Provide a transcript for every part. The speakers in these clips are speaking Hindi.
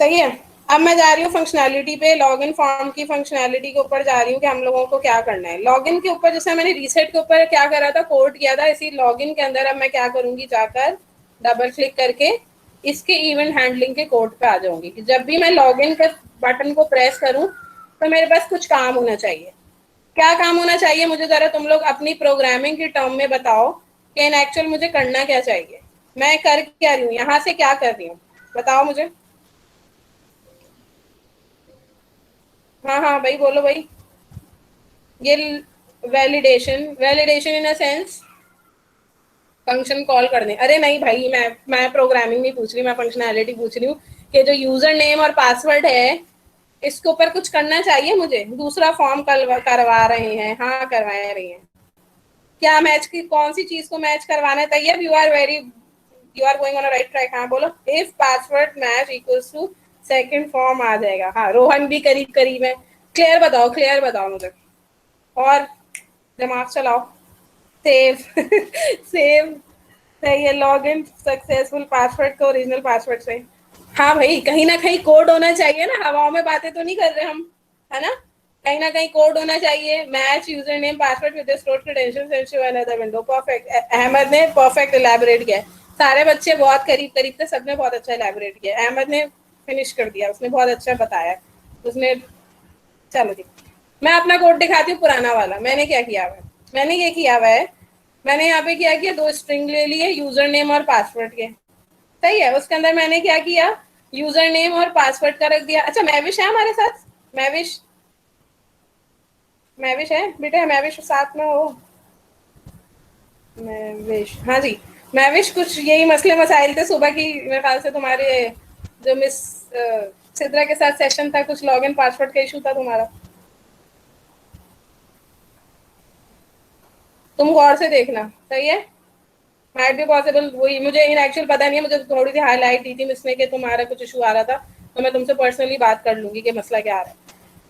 सही है। अब मैं जा रही हूँ फंक्शनैलिटी पे, लॉगिन फॉर्म की फंक्शनैलिटी के ऊपर जा रही हूँ कि हम लोगों को क्या करना है। लॉगिन के ऊपर जैसे मैंने रीसेट के ऊपर क्या करा था, कोड किया था, इसी लॉगिन के अंदर अब मैं क्या करूंगी, जाकर डबल क्लिक करके इसके इवेंट हैंडलिंग के कोड पे आ जाऊंगी कि जब भी मैं लॉगिन के बटन को प्रेस करूं तो मेरे पास कुछ काम होना चाहिए। क्या काम होना चाहिए मुझे जरा तुम लोग अपनी प्रोग्रामिंग की टर्म में बताओ कि इन एक्चुअल मुझे करना क्या चाहिए, मैं कर क्या रही हूँ, यहाँ से क्या कर रही हूँ, बताओ मुझे। हाँ हाँ भाई बोलो भाई। ये validation, validation in a sense function call करने, अरे नहीं भाई, मैं प्रोग्रामिंग नहीं पूछ रही, मैं फंक्शनैलिटी पूछ रही हूँ कि जो यूजर नेम और पासवर्ड है इसके ऊपर कुछ करना चाहिए मुझे। दूसरा फॉर्म करवा रहे हैं, हाँ करवा रही हैं। क्या मैच की कौन सी चीज को मैच करवाना है? Taiyab you are very, you are going on a right track. हाँ बोलो। If password match equals to second form आ जाएगा। हाँ रोहन भी करीब करीब है। क्लियर बताओ, क्लियर बताओ मुझे, और दिमाग चलाओ। सेव सेव सही है। लॉग इन सक्सेसफुल, पासवर्ड को ओरिजिनल पासवर्ड से। हाँ भाई कहीं ना कहीं कोड होना चाहिए ना, हवाओं में बातें तो नहीं कर रहे हम, है ना। कहीं ना कहीं कोड होना चाहिए। Match user name password with stored credentials and show another window. Perfect, Ahmad ने परफेक्ट इलैबोरेट किया। सारे बच्चे बहुत करीब करीब थे, सबने बहुत अच्छा इलैबोरेट किया। अहमद ने फिनिश कर दिया, उसने बहुत अच्छा बताया उसने। चलो जी, मैं अपना कोड दिखाती हूँ पुराना वाला। मैंने क्या किया हुआ है, मैंने ये किया हुआ है, मैंने यहाँ पे क्या किया, दो स्ट्रिंग ले लिए यूजर नेम और पासवर्ड के। सही है। उसके अंदर मैंने क्या किया, यूजर नेम और पासवर्ड का रख दिया। अच्छा मैविश है हमारे साथ, मैविश, मैविश है बेटा, मैविश साथ में हो। मैविश, हाँ जी। मैविश, कुछ यही मसले मसाइल थे सुबह की, मेरे ख्याल से तुम्हारे जो मिस सिद्रा के साथ सेशन था, कुछ लॉगिन पासवर्ड का इशू था तुम्हारा। तुम गौर से देखना, सही है। माइट बी पॉसिबल, वही मुझे इन एक्चुअल पता नहीं है, मुझे थोड़ी सी हाईलाइट दी थी मिसने के तुम्हारा कुछ इशू आ रहा था, तो मैं तुमसे पर्सनली बात कर लूंगी कि मसला क्या आ रहा है।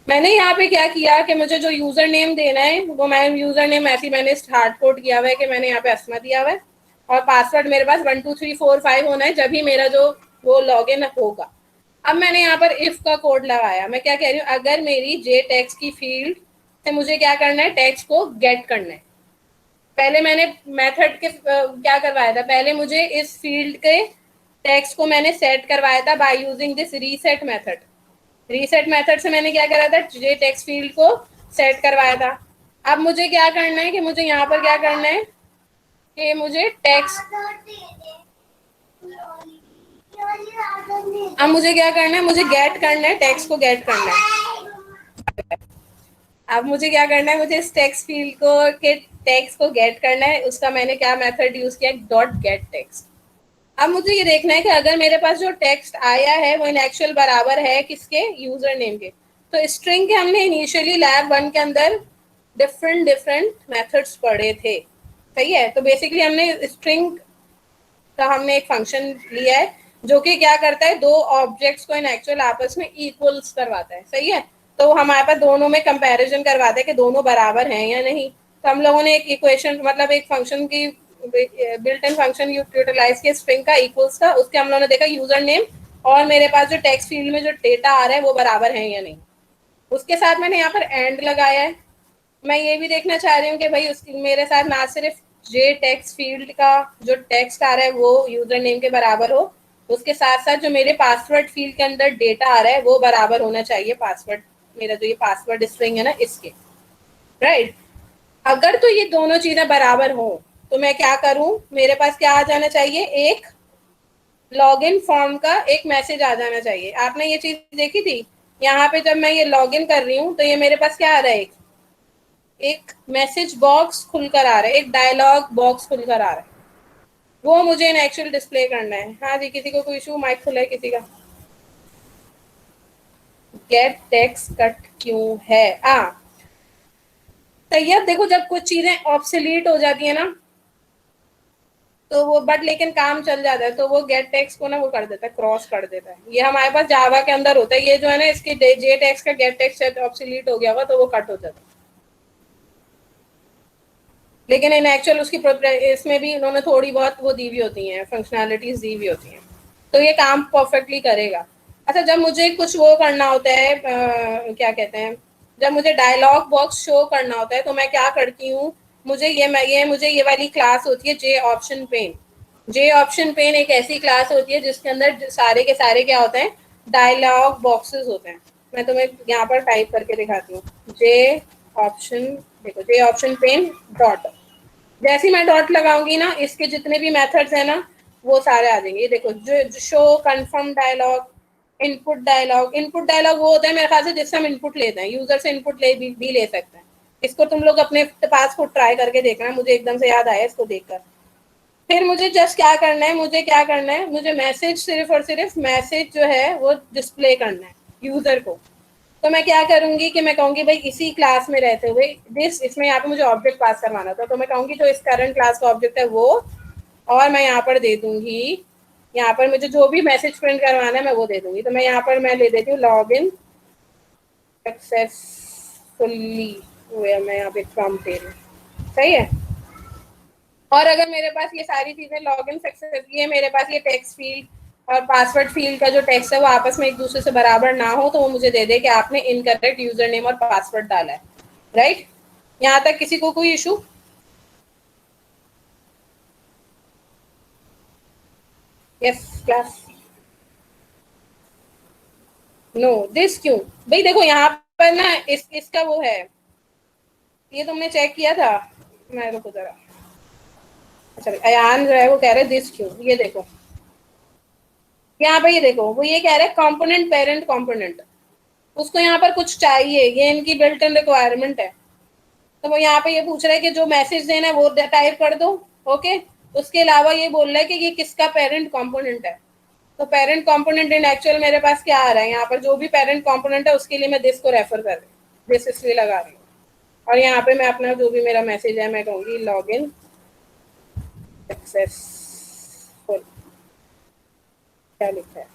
मैंने यहाँ पे क्या किया कि मुझे जो यूजर नेम देना है वो मैं यूजर नेम ऐसी मैंने हार्ड कोड किया हुआ है कि मैंने यहाँ पे अस्मा दिया हुआ है, और पासवर्ड मेरे पास 1 2 3 4 5 होना है जब भी मेरा जो वो लॉग इन होगा। अब मैंने यहाँ पर इफ का कोड लगाया। मैं क्या कह रही हूँ, अगर मेरी जे टेक्स्ट की फील्ड से मुझे क्या करना है, टेक्स्ट को गेट करना है। पहले मैंने मेथड के क्या करवाया था, पहले मुझे इस फील्ड के टेक्स्ट को मैंने सेट करवाया था by using this reset method. Reset method से मैंने क्या करा था, जे टेक्स्ट फील्ड को सेट करवाया था। अब मुझे क्या करना है कि मुझे यहाँ पर क्या करना है कि मुझे टेक्स्ट, अब मुझे क्या करना है, मुझे गेट करना है, टेक्स्ट को गेट करना है। अब मुझे क्या करना है, मुझे इस टेक्स्ट फील्ड को के टेक्स्ट को गेट करना है। उसका मैंने क्या मेथड यूज किया, डॉट गेट टेक्स्ट। अब मुझे ये देखना है कि अगर मेरे पास जो टेक्स्ट आया है वो इन एक्चुअल बराबर है किसके, यूजर नेम के। तो स्ट्रिंग के हमने इनिशियली लैब 1 के अंदर डिफरेंट डिफरेंट मेथड्स पढ़े थे। सही है। तो बेसिकली हमने स्ट्रिंग का हमने एक फंक्शन लिया है जो कि क्या करता है, दो ऑब्जेक्ट्स को इन एक्चुअल आपस में इक्वल्स करवाता है। सही है। तो हमारे पास दोनों में कंपैरिजन करवाते हैं कि दोनों बराबर हैं या नहीं। तो हम लोगों ने एक इक्वेशन, मतलब एक फंक्शन की बिल्ट इन फंक्शन यूटिलाइज किया स्ट्रिंग का इक्वल्स का। उसके हम लोगों ने देखा यूजर नेम और मेरे पास जो टेक्स्ट फील्ड में जो डेटा आ रहा है वो बराबर है या नहीं। उसके साथ मैंने यहाँ पर एंड लगाया है। मैं ये भी देखना चाह रही हूँ कि भाई उसकी मेरे साथ ना सिर्फ जे टेक्स्ट फील्ड का जो टेक्स्ट आ रहा है वो यूजर नेम के बराबर हो, उसके साथ साथ जो मेरे पासवर्ड फील्ड के अंदर डेटा आ रहा है वो बराबर होना चाहिए पासवर्ड, मेरा जो ये पासवर्ड स्ट्रिंग है ना इसके। राइट। अगर तो ये दोनों चीजें बराबर हो तो मैं क्या करूं, मेरे पास क्या आ जाना चाहिए, एक लॉगिन फॉर्म का एक मैसेज आ जाना चाहिए। आपने ये चीज देखी थी, यहाँ पे जब मैं ये लॉगिन कर रही हूँ तो ये मेरे पास क्या आ रहा है, एक मैसेज बॉक्स खुलकर आ रहा है, एक डायलॉग बॉक्स खुलकर आ रहा है। वो मुझे इन एक्चुअल डिस्प्ले करना है। हाँ जी, किसी को कोई इशू, माइक खुला है किसी का। गेट टेक्स्ट कट क्यों है, तैयब देखो जब कुछ चीजें ऑब्सोलीट हो जाती है ना तो वो, बट लेकिन काम चल जाता है तो वो गेट टेक्स्ट को ना वो कर देता है, क्रॉस कर देता है। ये हमारे पास जावा के अंदर होता है, ये जो है ना इसकी जे टेक्स्ट का गेट टेक्स्ट ऑब्सोलीट हो गया होगा तो वो कट हो जाता है। लेकिन इन एक्चुअल उसकी इसमें भी उन्होंने थोड़ी बहुत वो दी हुई होती हैं, फंक्शनैलिटीज दी हुई होती हैं, तो ये काम परफेक्टली करेगा। अच्छा, जब मुझे कुछ वो करना होता है, क्या कहते हैं, जब मुझे डायलॉग बॉक्स शो करना होता है तो मैं क्या करती हूँ, मुझे ये वाली क्लास होती है जे ऑप्शन पेन। जे ऑप्शन पेन एक ऐसी क्लास होती है जिसके अंदर सारे के सारे क्या होते हैं, डायलॉग बॉक्सेस होते हैं। मैं तुम्हें यहाँ पर टाइप करके दिखाती हूँ। जे ऑप्शन, देखो जे ऑप्शन पेन डॉट, जैसे ही मैं डॉट लगाऊंगी ना, इसके जितने भी मेथड्स है ना वो सारे आ जाएंगे। ये देखो, जो show confirm dialog, input dialog वो होता है मेरे ख्याल से जिससे हम इनपुट लेते हैं, यूजर से इनपुट भी ले सकते हैं। इसको तुम लोग अपने पास खुद ट्राई करके देखना, मुझे एकदम से याद आया इसको देखकर। फिर मुझे जस्ट क्या करना है, मुझे मैसेज, सिर्फ और सिर्फ मैसेज जो है वो डिस्प्ले करना है यूजर को। तो मैं क्या करूंगी कि मैं कहूंगी भाई इसी क्लास में रहते हुए दिस, इसमें यहाँ पे मुझे ऑब्जेक्ट पास करवाना था, तो मैं कहूंगी जो इस करंट क्लास का ऑब्जेक्ट है वो, और मैं यहाँ पर दे दूंगी, यहाँ पर मुझे जो भी मैसेज प्रिंट करवाना है मैं वो दे दूंगी। तो मैं यहाँ पर मैं ले देती हूँ लॉग इन सक्सेसफुली हुए, मैं यहाँ पे फ्रॉम दे रही हूँ, सही है। और अगर मेरे पास ये सारी चीजें लॉग इन सक्सेस, ये मेरे पास ये टेक्स्ट फील्ड और पासवर्ड फील्ड का जो टेक्स्ट है वो आपस में एक दूसरे से बराबर ना हो, तो वो मुझे दे दे कि आपने इनकरेक्ट यूजर नेम और पासवर्ड डाला है, राइट। यहाँ तक किसी को कोई issue? Yes class, no this क्यों? भाई देखो यहाँ पर ना इसका वो है, ये तुमने चेक किया था? मैं रुको जरा, अच्छा अयान जो है वो कह रहे दिस क्यों, ये देखो यहाँ पे, ये देखो वो ये कह रहे हैं कंपोनेंट पेरेंट कंपोनेंट, उसको यहाँ पर कुछ चाहिए, ये इनकी बिल्ट इन रिक्वायरमेंट है। तो वो यहाँ पे ये पूछ रहा है कि जो मैसेज देना है वो टाइप कर दो, ओके। उसके अलावा ये बोल रहा है कि ये किसका पेरेंट कंपोनेंट है। तो पेरेंट कंपोनेंट इन एक्चुअल मेरे पास क्या आ रहा है, यहाँ पर जो भी पेरेंट कंपोनेंट है उसके लिए मैं दिस को रेफर कर रही हूँ, दिस इसलिए लगा रही हूँ। और यहाँ पे मैं अपना जो भी मेरा मैसेज है मैं कहूँगी लॉग इन सक्सेसफुल, क्या लिखा है,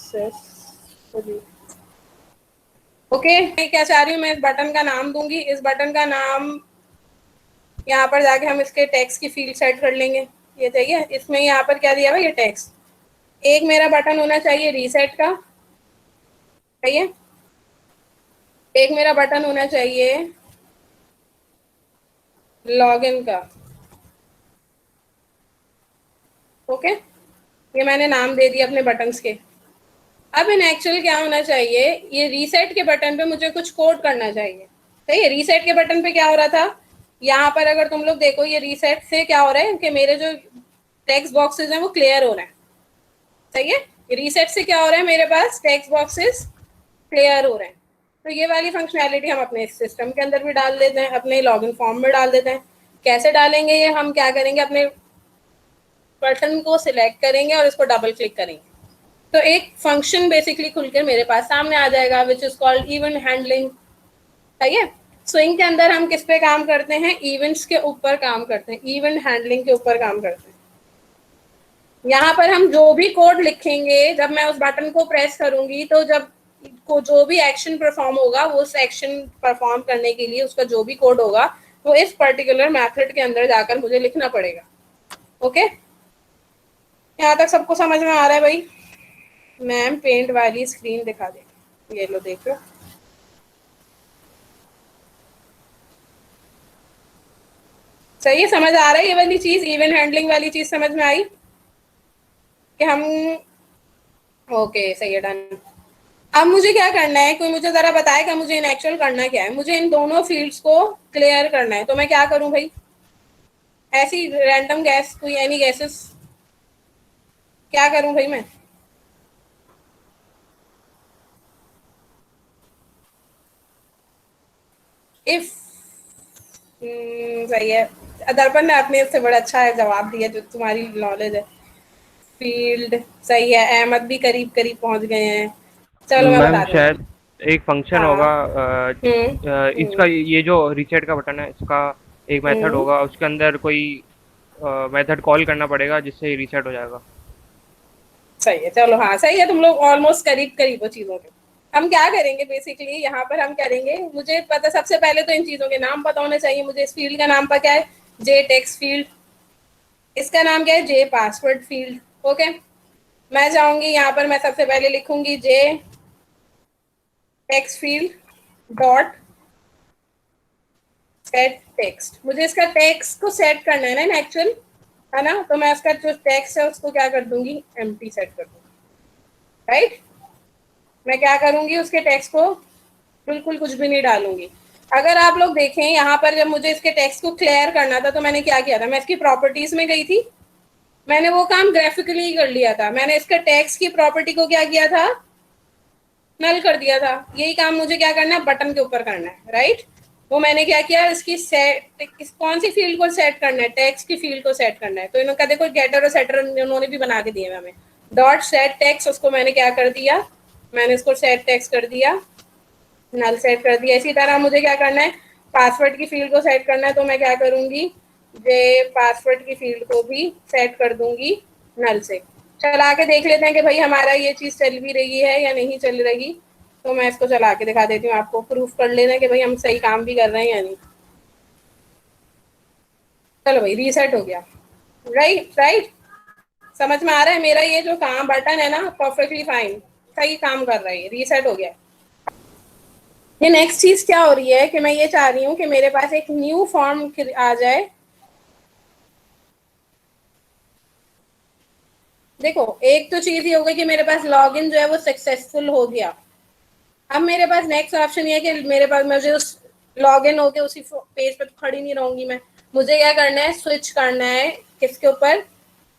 सक्सेसफुली, ओके। मैं क्या चाह रही हूँ, मैं इस बटन का नाम दूंगी, इस बटन का नाम यहाँ पर जाके हम इसके टेक्स्ट की फील्ड सेट कर लेंगे। ये चाहिए इसमें, यहाँ पर क्या दिया हुआ ये टेक्स्ट। एक मेरा बटन होना चाहिए रीसेट का, सही है। एक मेरा बटन होना चाहिए लॉगिन का, ओके। ये मैंने नाम दे दिया अपने बटन्स के। अब इन एक्चुअल क्या होना चाहिए, ये रीसेट के बटन पे मुझे कुछ कोड करना चाहिए, सही है। रीसेट के बटन पे क्या हो रहा था, यहाँ पर अगर तुम लोग देखो, ये रीसेट से क्या हो रहा है कि मेरे जो टेक्स्ट बॉक्सेस हैं वो क्लियर हो रहे हैं, सही है। रीसेट से क्या हो रहा है, मेरे पास टेक्स्ट बॉक्सेस क्लियर हो रहे हैं। तो ये वाली फंक्शनैलिटी हम अपने सिस्टम के अंदर भी डाल देते हैं, अपने लॉगिन फॉर्म में डाल देते हैं। कैसे डालेंगे ये, हम क्या करेंगे, अपने बटन को सिलेक्ट करेंगे और इसको डबल क्लिक करेंगे, तो एक फंक्शन बेसिकली खुलकर मेरे पास सामने आ जाएगा which is called event handling, सही है। स्विंग के अंदर हम किस पे काम करते हैं, इवेंट्स के ऊपर काम करते हैं, इवेंट हैंडलिंग के ऊपर काम करते हैं। यहाँ पर हम जो भी कोड लिखेंगे, जब मैं उस बटन को प्रेस करूंगी तो जब को जो भी एक्शन परफॉर्म होगा, वो उस एक्शन परफॉर्म करने के लिए उसका जो भी कोड होगा वो इस पर्टिकुलर मेथड के अंदर जाकर मुझे लिखना पड़ेगा, ओके। यहाँ तक सबको समझ में आ रहा है भाई? मैम पेंट वाली स्क्रीन दिखा दे, ये लो देखो, सही है, समझ आ रहा है ये वाली चीज, इवेंट हैंडलिंग वाली चीज समझ में आई कि हम, ओके सही है, डन। अब मुझे क्या करना है, कोई मुझे जरा बताएगा मुझे इन एक्चुअल करना क्या है, मुझे इन दोनों फील्ड्स को क्लियर करना है, तो मैं क्या करूं भाई, ऐसी रैंडम गैस, कोई एनी गैसेस, क्या करूं भाई मैं? इफ, सही है, दर्पण ने अपने से बड़ा अच्छा जवाब दिया जो तुम्हारी नॉलेज है। फील्ड, सही है, अहमद भी करीब करीब पहुंच गए हैं। चलो मैं मैम बता दूंगी। शायद एक फंक्शन हाँ, होगा, हम्म, इसका ये जो रीसेट का बटन है इसका एक मेथड हम्म, होगा, उसके अंदर कोई मेथड कॉल करना पड़ेगा जिससे ये रीसेट हो जाएगा। सही है, चलो हाँ सही है, तुम लोग ऑलमोस्ट करीब करीब हो चीजों के। हम क्या करेंगे बेसिकली, यहाँ पर हम करेंगे, मुझे पता सबसे पहले तो इन चीजों के नाम पता होने चाहिए मुझे। इस फील्ड का नाम पता है, जे टेक्स्ट फील्ड, इसका नाम क्या है, जे पासवर्ड फील्ड, ओके। मैं जाऊंगी यहाँ पर, मैं सबसे पहले लिखूंगी J text field dot set text. मुझे इसका टेक्स्ट को सेट करना है ना एक्चुअल, है ना, तो मैं इसका जो टेक्स्ट है उसको क्या कर दूंगी, एम्प्टी सेट कर दूंगी, राइट। मैं क्या करूंगी, उसके टेक्स्ट को बिल्कुल कुछ भी नहीं डालूंगी। अगर आप लोग देखें यहाँ पर, जब मुझे इसके टेक्स्ट को क्लियर करना था तो मैंने क्या किया था, मैं इसकी प्रॉपर्टीज में गई थी, मैंने वो काम ग्राफिकली ही कर लिया था। मैंने इसका टेक्स्ट की प्रॉपर्टी को क्या किया था, नल कर दिया था। यही काम मुझे क्या करना है, बटन के ऊपर करना है, राइट। वो मैंने क्या किया, इसकी सेट कौन सी फील्ड को सेट करना है, टेक्स्ट की फील्ड को सेट करना है। तो इन्होंने देखो गेटर और सेटर उन्होंने भी बना के दिए हमें, डॉट सेट टेक्स्ट, उसको मैंने क्या कर दिया, मैंने इसको सेट टेक्स्ट कर दिया, नल सेट कर दिया। इसी तरह मुझे क्या करना है, पासवर्ड की फील्ड को सेट करना है, तो मैं क्या करूंगी, जे पासवर्ड की फील्ड को भी सेट कर दूंगी नल से। चला के देख लेते हैं कि भाई हमारा ये चीज चल भी रही है या नहीं चल रही। तो मैं इसको चला के दिखा देती हूँ आपको, प्रूफ कर लेना कि भाई हम सही काम भी कर रहे हैं या नहीं। चलो भाई, रीसेट हो गया, राइट राइट। समझ में आ रहा है, मेरा ये जो काम बटन है ना, परफेक्टली फाइन, सही काम कर रहा है, रीसेट हो गया। ये नेक्स्ट चीज क्या हो रही है कि मैं ये चाह रही हूँ कि मेरे पास एक न्यू फॉर्म आ जाए। देखो, एक तो चीज ये हो गई कि मेरे पास लॉगिन जो है वो सक्सेसफुल हो गया। अब मेरे पास नेक्स्ट ऑप्शन ये है कि मेरे पास, मुझे उस लॉगिन होके उसी पेज पे तो खड़ी नहीं रहूंगी मैं, मुझे क्या करना है, स्विच करना है किसके ऊपर,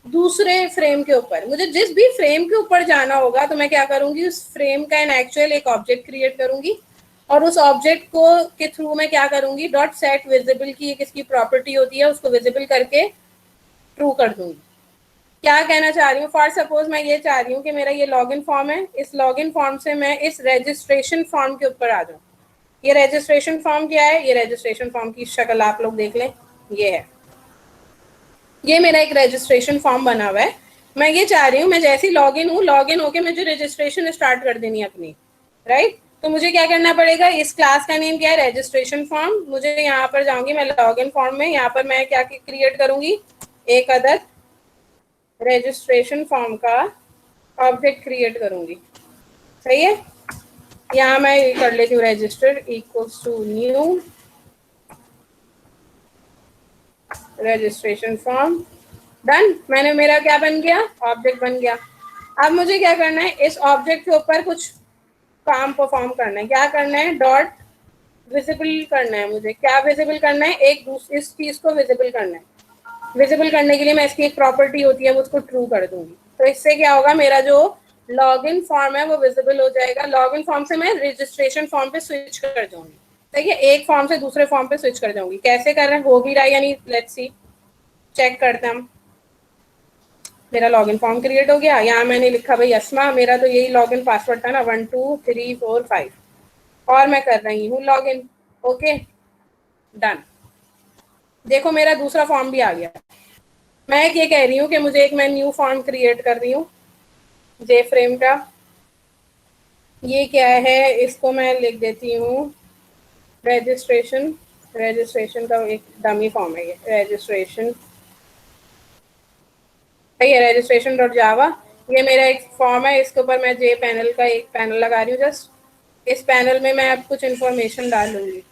दूसरे फ्रेम के ऊपर। मुझे जिस भी फ्रेम के ऊपर जाना होगा तो मैं क्या करूंगी, उस फ्रेम का एन एक्चुअल एक ऑब्जेक्ट क्रिएट करूंगी, और उस ऑब्जेक्ट को के थ्रू मैं क्या करूंगी, डॉट सेट विजिबल की एक इसकी प्रॉपर्टी होती है, उसको विजिबल करके ट्रू कर दूंगी। क्या कहना चाह रही हूँ, फॉर सपोज मैं ये चाह रही हूँ कि मेरा ये लॉगिन फॉर्म है, इस लॉगिन फॉर्म से मैं इस रजिस्ट्रेशन फॉर्म के ऊपर आ जाऊँ। ये रजिस्ट्रेशन फॉर्म क्या है, ये रजिस्ट्रेशन फॉर्म की शक्ल आप लोग देख लें, ये है, ये मेरा एक रजिस्ट्रेशन फॉर्म बना हुआ है। मैं ये चाह रही हूँ, मैं जैसे लॉगिन हूँ, लॉगिन होके मुझे रजिस्ट्रेशन स्टार्ट कर देनी है अपनी, राइट। तो मुझे क्या करना पड़ेगा, इस क्लास का नेम क्या है, रजिस्ट्रेशन फॉर्म। मुझे यहाँ पर जाऊंगी मैं लॉगिन फॉर्म में, यहाँ पर मैं क्या क्रिएट करूंगी, एक अदर रजिस्ट्रेशन फॉर्म का ऑब्जेक्ट क्रिएट करूंगी, सही है। यहाँ मैं कर लेती हूँ register equals to new registration form, done. मैंने, मेरा क्या बन गया, ऑब्जेक्ट बन गया। अब मुझे क्या करना है, इस ऑब्जेक्ट के ऊपर कुछ काम परफॉर्म करना है। क्या करना है, डॉट विजिबल करना है। मुझे क्या विजिबल करना है, एक दूसरी इस चीज को विजिबल करना है। विजिबल करने के लिए मैं इसकी एक प्रॉपर्टी होती है, वो उसको ट्रू कर दूंगी। तो इससे क्या होगा, मेरा जो लॉगिन फॉर्म है वो विजिबल हो जाएगा। लॉगिन फॉर्म से मैं रजिस्ट्रेशन फॉर्म पे स्विच कर जाऊंगी, ठीक है, एक फॉर्म से दूसरे फॉर्म पे स्विच कर जाऊंगी। कैसे कर रहे हैं, हो भी रहा है या नहीं, लेट्स सी, चेक करते हैं हम। मेरा लॉगिन फॉर्म क्रिएट हो गया, यहाँ मैंने लिखा भाई अस्मा, मेरा तो यही लॉगिन पासवर्ड था ना, 1 2 3 4 5, और मैं कर रही हूँ लॉगिन, ओके, डन। देखो मेरा दूसरा फॉर्म भी आ गया। मैं ये कह रही हूँ कि मुझे एक, मैं न्यू फॉर्म क्रिएट कर रही हूँ जे फ्रेम का। ये क्या है, इसको मैं लिख देती हूँ रजिस्ट्रेशन, रजिस्ट्रेशन का एक डमी फॉर्म है ये, रजिस्ट्रेशन, सही है, रजिस्ट्रेशन डॉट जावा। ये मेरा एक फॉर्म है, इसके ऊपर मैं जे पैनल का एक पैनल लगा रही हूँ जस्ट। इस पैनल में मैं अब कुछ इन्फॉर्मेशन डालूंगी,